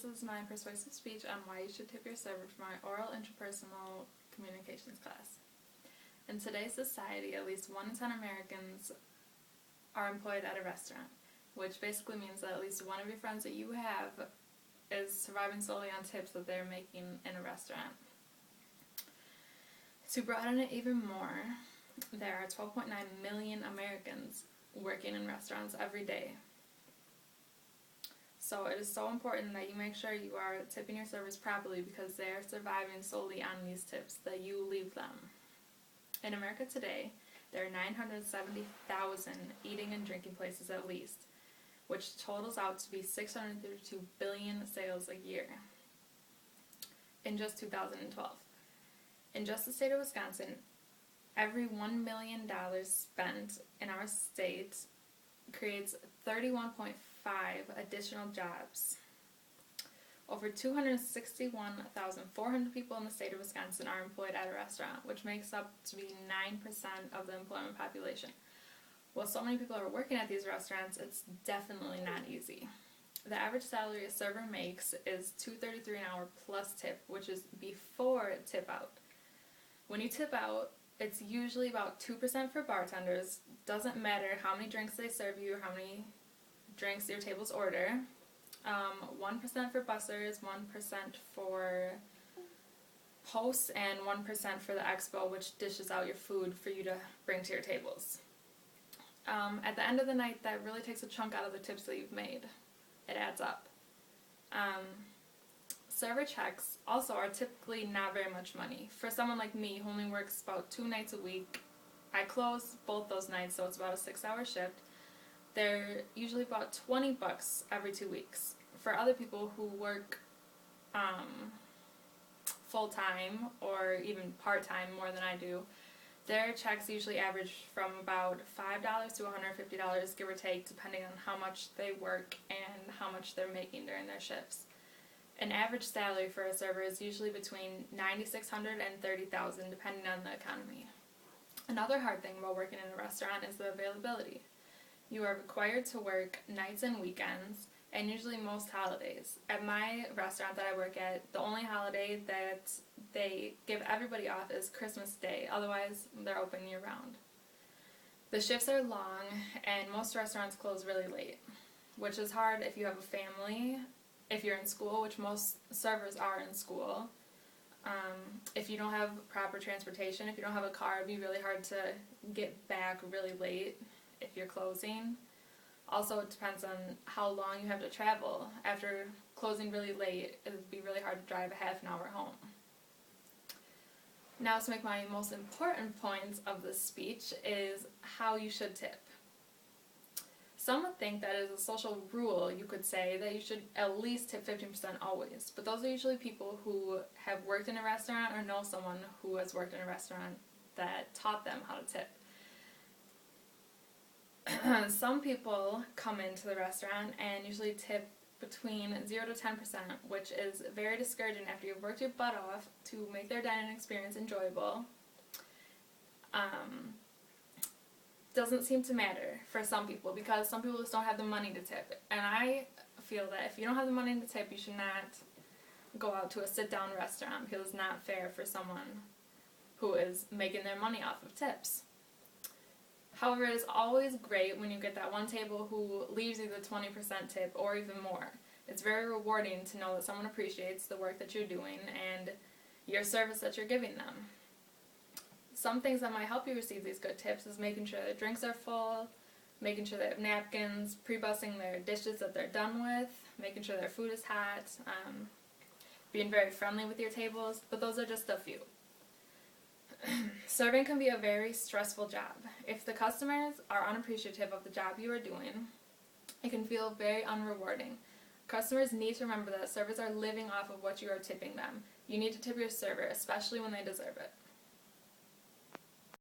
This is my persuasive speech on why you should tip your server for my oral interpersonal communications class. In today's society, at least 1 in 10 Americans are employed at a restaurant, which basically means that at least one of your friends that you have is surviving solely on tips that they're making in a restaurant. To broaden it even more, there are 12.9 million Americans working in restaurants every day. So it is so important that you make sure you are tipping your servers properly because they are surviving solely on these tips that you leave them. In America today, there are 970,000 eating and drinking places at least, which totals out to be 632 billion sales a year in just 2012. In just the state of Wisconsin, every $1 million spent in our state creates 31.5 additional jobs. Over 261,400 people in the state of Wisconsin are employed at a restaurant, which makes up to be 9% of the employment population. While so many people are working at these restaurants, it's definitely not easy. The average salary a server makes is $2.33 an hour plus tip, which is before tip out. When you tip out, it's usually about 2% for bartenders. Doesn't matter how many drinks they serve you or how many drinks your tables order. 1% for bussers, 1% for hosts, and 1% for the expo, which dishes out your food for you to bring to your tables. At the end of the night, that really takes a chunk out of the tips that you've made. It adds up. Server checks also are typically not very much money. For someone like me who only works about 2 nights a week, I close both those nights, so it's about a 6-hour shift. They're usually about $20 every 2 weeks. For other people who work full-time or even part-time more than I do, their checks usually average from about $5 to $150, give or take, depending on how much they work and how much they're making during their shifts. An average salary for a server is usually between $9,600 and $30,000, depending on the economy. Another hard thing about working in a restaurant is the availability. You are required to work nights and weekends, and usually most holidays. At my restaurant that I work at, the only holiday that they give everybody off is Christmas Day. Otherwise, they're open year-round. The shifts are long, and most restaurants close really late, which is hard if you have a family, if you're in school, which most servers are in school. If you don't have proper transportation, if you don't have a car, it'd be really hard to get back really late if you're closing. Also, it depends on how long you have to travel. After closing really late, it would be really hard to drive a half an hour home. Now, to make my most important points of this speech is how you should tip. Some would think that as a social rule, you could say that you should at least tip 15% always, but those are usually people who have worked in a restaurant or know someone who has worked in a restaurant that taught them how to tip. Some people come into the restaurant and usually tip between 0 to 10%, which is very discouraging after you've worked your butt off to make their dining experience enjoyable. Doesn't seem to matter for some people because some people just don't have the money to tip. And I feel that if you don't have the money to tip, you should not go out to a sit-down restaurant because it's not fair for someone who is making their money off of tips. However, it's always great when you get that one table who leaves you the 20% tip or even more. It's very rewarding to know that someone appreciates the work that you're doing and your service that you're giving them. Some things that might help you receive these good tips is making sure their drinks are full, making sure they have napkins, pre-bussing their dishes that they're done with, making sure their food is hot, being very friendly with your tables, but those are just a few. Serving can be a very stressful job. If the customers are unappreciative of the job you are doing, it can feel very unrewarding. Customers need to remember that servers are living off of what you are tipping them. You need to tip your server, especially when they deserve it.